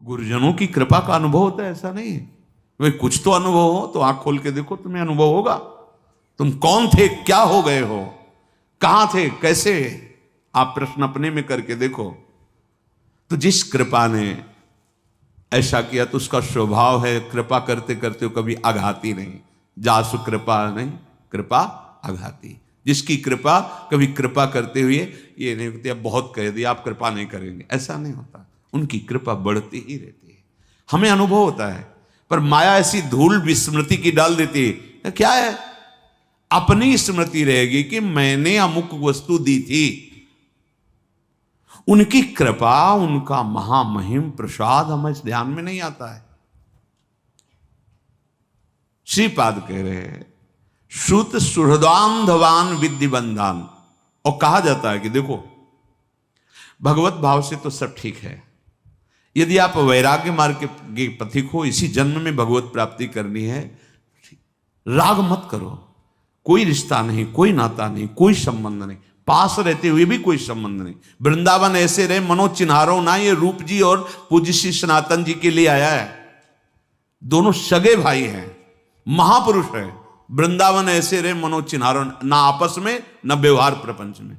गुरुजनों की कृपा का अनुभव होता है, ऐसा नहीं है। वे कुछ तो अनुभव हो तो आंख खोल के देखो, तुम्हें अनुभव होगा। तुम कौन थे, क्या हो गए हो, कहां थे, कैसे, आप प्रश्न अपने में करके देखो। तो जिस कृपा ने ऐसा किया तो उसका स्वभाव है कृपा करते करते वो कभी आघाती नहीं। जासु कृपा नहीं, कृपा आघाती। जिसकी कृपा, कभी कृपा करते हुए ये नहीं होती अब बहुत कह दिया आप कृपा नहीं करेंगे, ऐसा नहीं होता। उनकी कृपा बढ़ती ही रहती है। हमें अनुभव होता है, पर माया ऐसी धूल विस्मृति की डाल देती है। क्या है, अपनी स्मृति रहेगी कि मैंने अमुक वस्तु दी थी। उनकी कृपा, उनका महामहिम प्रसाद हमें इस ध्यान में नहीं आता है। श्रीपाद कह रहे हैं श्रुत सुहृदान्धवान विद्धि बंधान। और कहा जाता है कि देखो भगवत भाव से तो सब ठीक है, यदि आप वैराग्य मार्ग के पथिक हो, इसी जन्म में भगवत प्राप्ति करनी है, राग मत करो। कोई रिश्ता नहीं, कोई नाता नहीं, कोई संबंध नहीं, पास रहते हुए भी कोई संबंध नहीं। वृंदावन ऐसे रहे मनो चिन्हारो ना, ये रूप जी और पूज्य श्री सनातन जी के लिए आया है। दोनों सगे भाई हैं, महापुरुष है। वृंदावन ऐसे रहे मनो चिन्हारो ना, आपस में न व्यवहार प्रपंच में।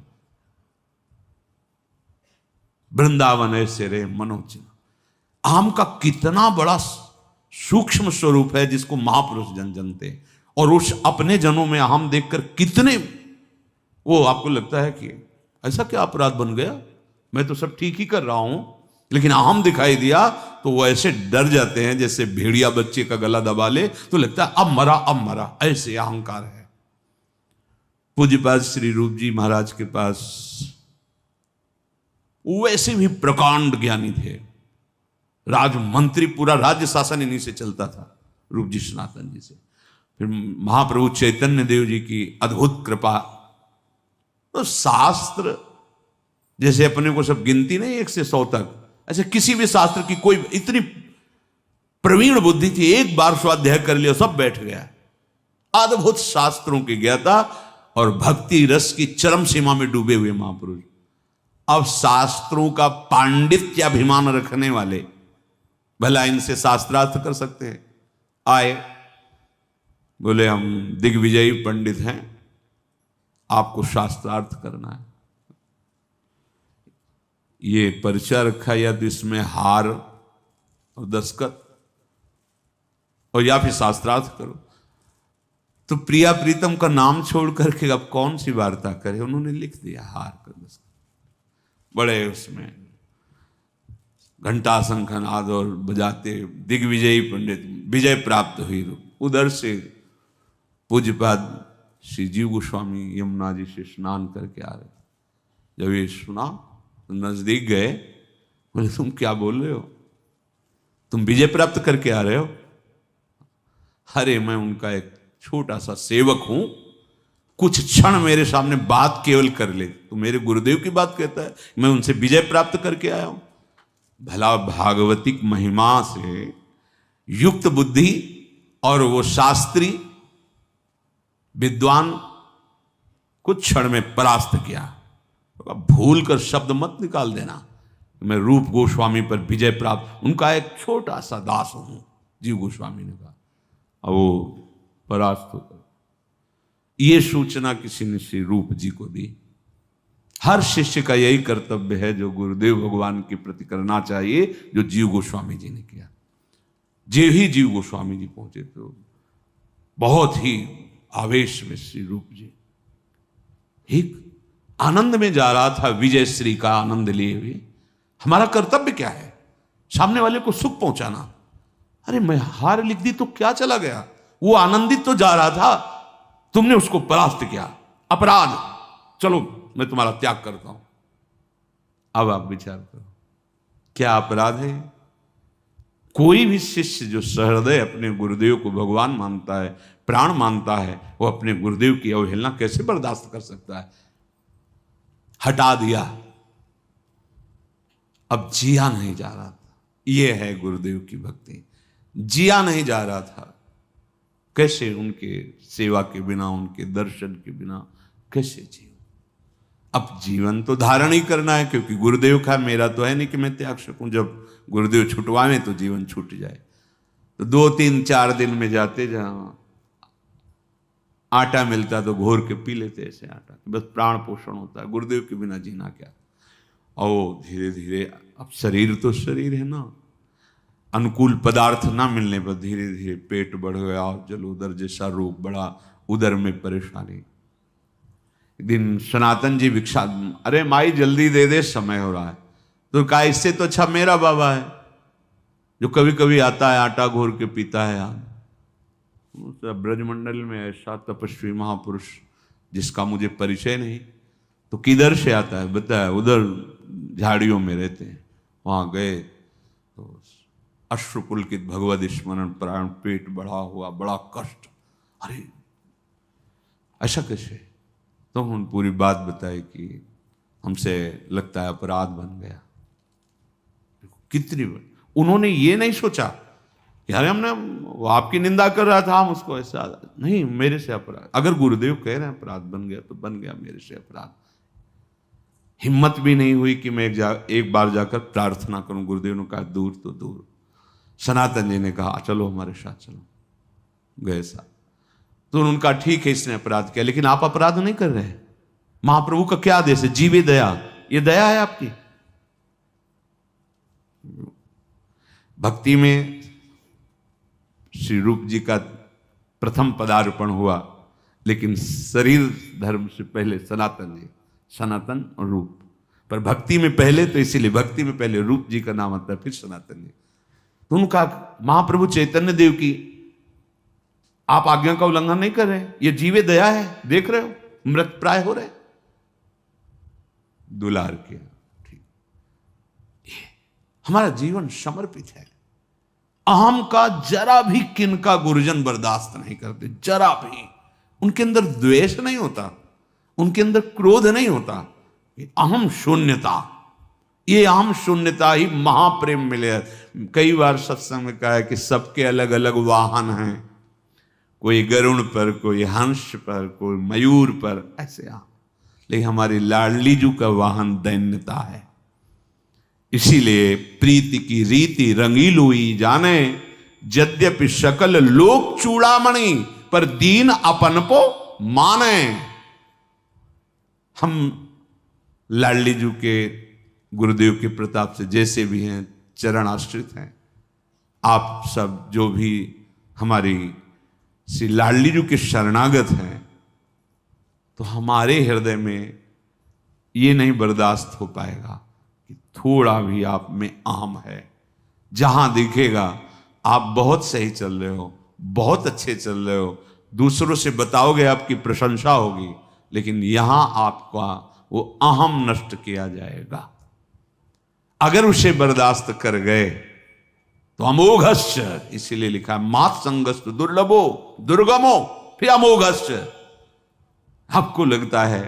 वृंदावन ऐसे रहे मनो चिन्हारो। आम का कितना बड़ा सूक्ष्म स्वरूप है जिसको महापुरुष जानते हैं। और उस अपने जनों में हम देखकर कितने, वो आपको लगता है कि ऐसा क्या अपराध बन गया, मैं तो सब ठीक ही कर रहा हूं, लेकिन अहम दिखाई दिया तो वो ऐसे डर जाते हैं जैसे भेड़िया बच्चे का गला दबा ले तो लगता है अब मरा अब मरा, ऐसे अहंकार है। पूज्यपाद श्री रूप जी महाराज के पास वैसे भी प्रकांड ज्ञानी थे, राजमंत्री, पूरा राज्य शासन इन्हीं से चलता था, रूप जी सनातन जी से। फिर महाप्रभु चैतन्य देव जी की अद्भुत कृपा। तो शास्त्र जैसे अपने को सब गिनती नहीं 1 से 100 तक, ऐसे किसी भी शास्त्र की कोई इतनी प्रवीण बुद्धि थी, एक बार स्वाध्याय कर लिया सब बैठ गया। अद्भुत शास्त्रों की ज्ञाता और भक्ति रस की चरम सीमा में डूबे हुए महापुरुष। अब शास्त्रों का पांडित्य अभिमान रखने वाले भला इनसे शास्त्रार्थ कर सकते हैं? आए, बोले हम दिग्विजयी पंडित हैं, आपको शास्त्रार्थ करना है। ये परिचय रखा या तो इसमें हार और दस्तखत, और या फिर शास्त्रार्थ करो। तो प्रिया प्रीतम का नाम छोड़ करके अब कौन सी वार्ता करे, उन्होंने लिख दिया हार का दस्तखत। बड़े उसमें घंटा शंखनाद और बजाते दिग्विजयी पंडित, विजय प्राप्त हुई। उधर से पूज्यपाद श्री जीव गोस्वामी यमुना जी से स्नान करके आ रहे। जब ये सुना तो नजदीक गए, बोले तुम क्या बोल रहे हो, तुम विजय प्राप्त करके आ रहे हो? अरे मैं उनका एक छोटा सा सेवक हूं, कुछ क्षण मेरे सामने बात केवल कर ले। तो मेरे गुरुदेव की बात कहता है, मैं उनसे विजय प्राप्त करके आया हूं। भला भागवतिक महिमा से युक्त बुद्धि और वो शास्त्री विद्वान कुछ क्षण में परास्त किया। तो भूल कर शब्द मत निकाल देना, मैं रूप गोस्वामी पर विजय प्राप्त, उनका एक छोटा सा दास हूं, जीव गोस्वामी ने कहा। और वो परास्त होकर ये सूचना किसी ने श्री रूप जी को दी। हर शिष्य का यही कर्तव्य है जो गुरुदेव भगवान के प्रति करना चाहिए, जो जीव गोस्वामी जी ने किया। जे ही जीव गोस्वामी जी पहुंचे तो बहुत ही आवेश में श्री रूप जी एक आनंद में जा रहा था, विजय श्री का आनंद लिए हुए। हमारा कर्तव्य क्या है? सामने वाले को सुख पहुंचाना। अरे मैं हार लिख दी तो क्या चला गया, वो आनंदित तो जा रहा था, तुमने उसको परास्त किया, अपराध, चलो मैं तुम्हारा त्याग करता हूं। अब आप विचार करो क्या अपराध है? कोई भी शिष्य जो सहृदय अपने गुरुदेव को भगवान मानता है, प्राण मानता है, वो अपने गुरुदेव की अवहेलना कैसे बर्दाश्त कर सकता है? हटा दिया, अब जिया नहीं जा रहा था। ये है गुरुदेव की भक्ति, जिया नहीं जा रहा था। कैसे उनके सेवा के बिना, उनके दर्शन के बिना कैसे जियो? अब जीवन तो धारण ही करना है, क्योंकि गुरुदेव का, मेरा तो है नहीं कि मैं त्याग सकूं। जब गुरुदेव छुटवाएं तो जीवन छूट जाए। तो 2-3-4 दिन में जाते, जहां आटा मिलता तो घोर के पी लेते ऐसे आटा, बस प्राण पोषण होता है। गुरुदेव के बिना जीना क्या। और धीरे धीरे, अब शरीर तो शरीर है ना, अनुकूल पदार्थ ना मिलने पर धीरे धीरे पेट बढ़ गया, जलोदर जैसा रोग बढ़ा, उदर में परेशानी। एक दिन सनातन जी भिक्षा, अरे माई जल्दी दे दे, समय हो रहा है। तो कहा इससे तो अच्छा मेरा बाबा है, जो कभी कभी आता है आटा घोर के पीता है। यहाँ ब्रजमंडल में ऐसा तपस्वी महापुरुष जिसका मुझे परिचय नहीं, तो किधर से आता है बताया, उधर झाड़ियों में रहते हैं। वहां गए तो अश्रुपुलकित भगवद स्मरण प्राण, पेट बढ़ा हुआ, बड़ा कष्ट। अरे ऐसा कैसे? तो उन्होंने पूरी बात बताई कि हमसे लगता है अपराध बन गया। कितनी बार उन्होंने ये नहीं सोचा कि अरे हमने, वो आपकी निंदा कर रहा था, हम उसको ऐसा नहीं, मेरे से अपराध। अगर गुरुदेव कह रहे हैं अपराध बन गया तो बन गया मेरे से अपराध। हिम्मत भी नहीं हुई कि मैं एक बार जाकर प्रार्थना करूं। गुरुदेव ने कहा दूर तो दूर। सनातन जी ने कहा चलो हमारे साथ चलो। गए साथ। तो उनका ठीक है इसने अपराध किया, लेकिन आप अपराध नहीं कर रहे। महाप्रभु का क्या आदेश है? जीवे दया। ये दया है आपकी। भक्ति में श्री रूप जी का प्रथम पदार्पण हुआ, लेकिन शरीर धर्म से पहले सनातन जी, सनातन और रूप। पर भक्ति में पहले, तो इसीलिए भक्ति में पहले रूप जी का नाम आता है, फिर सनातन जी। तो उनका महाप्रभु चैतन्य देव की आप आज्ञा का उल्लंघन नहीं कर रहे, ये जीवे दया है, देख रहे हो मृत प्राय हो रहे, दुलार के। ठीक, हमारा जीवन समर्पित है। अहम का जरा भी किनका गुरुजन बर्दाश्त नहीं करते, जरा भी। उनके अंदर द्वेष नहीं होता, उनके अंदर क्रोध नहीं होता। अहम शून्यता, ये अहम शून्यता ही महाप्रेम मिले। कई बार सत्संग में कहा है कि सबके अलग अलग वाहन हैं, कोई गरुण पर, कोई हंस पर, कोई मयूर पर, ऐसे लेकिन हमारी लाडली जू का वाहन दैन्यता है। इसीलिए प्रीति की रीति रंगीलुई जाने, यद्यपि सकल लोक चूड़ामणि, पर दीन अपनपो माने। हम लाडली जू के, गुरुदेव के प्रताप से जैसे भी हैं, चरण आश्रित हैं। आप सब जो भी हमारी श्री लाडली जू के शरणागत हैं, तो हमारे हृदय में ये नहीं बर्दाश्त हो पाएगा कि थोड़ा भी आप में अहम है। जहां दिखेगा आप बहुत सही चल रहे हो, बहुत अच्छे चल रहे हो, दूसरों से बताओगे आपकी प्रशंसा होगी, लेकिन यहां आपका वो अहम नष्ट किया जाएगा। अगर उसे बर्दाश्त कर गए तो अमोघश्च, इसीलिए लिखा है मात संगस्त दुर्लभो दुर्गमो, फिर अमोघश्च। आपको लगता है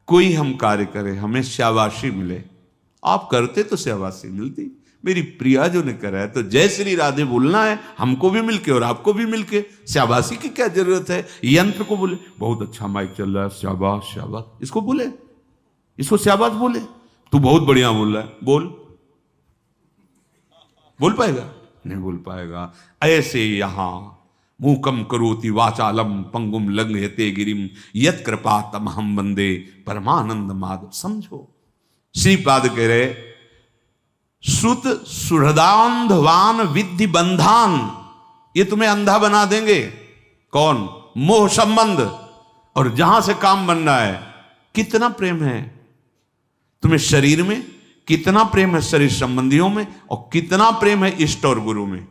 कोई हम कार्य करे हमें शाबाशी मिले, आप करते तो शाबाशी मिलती। मेरी प्रिया जो ने करा है तो जय श्री राधे बोलना है, हमको भी मिलके और आपको भी मिलके। शाबाशी की क्या जरूरत है? यंत्र को बोले बहुत अच्छा माइक चल रहा है, शाबाश शाबाश, इसको बोले, इसको शाबाश बोले। तू बहुत बढ़िया बोल रहा है, बोल पाएगा? नहीं बोल पाएगा। ऐसे यहां मूकम करोति वाचालम पंगुम लंघयते गिरिम यत् कृपा तमहम वंदे परमानंद माधव। समझो, श्रीपाद कह रहे श्रुत सुहृदांधवान विद्धि बंधान, ये तुम्हें अंधा बना देंगे। कौन? मोह संबंध। और जहां से काम बन रहा है, कितना प्रेम है तुम्हें शरीर में, कितना प्रेम है शरीर संबंधियों में, और कितना प्रेम है इष्ट और गुरु में।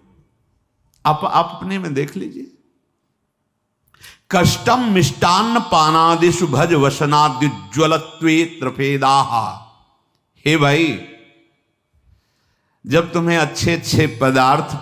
आप अपने में देख लीजिए। कष्टम मिष्टान्न पानादिषु भज वसनाद्युज्वलत्वे त्रफेदाहा। हे भाई, जब तुम्हें अच्छे अच्छे पदार्थ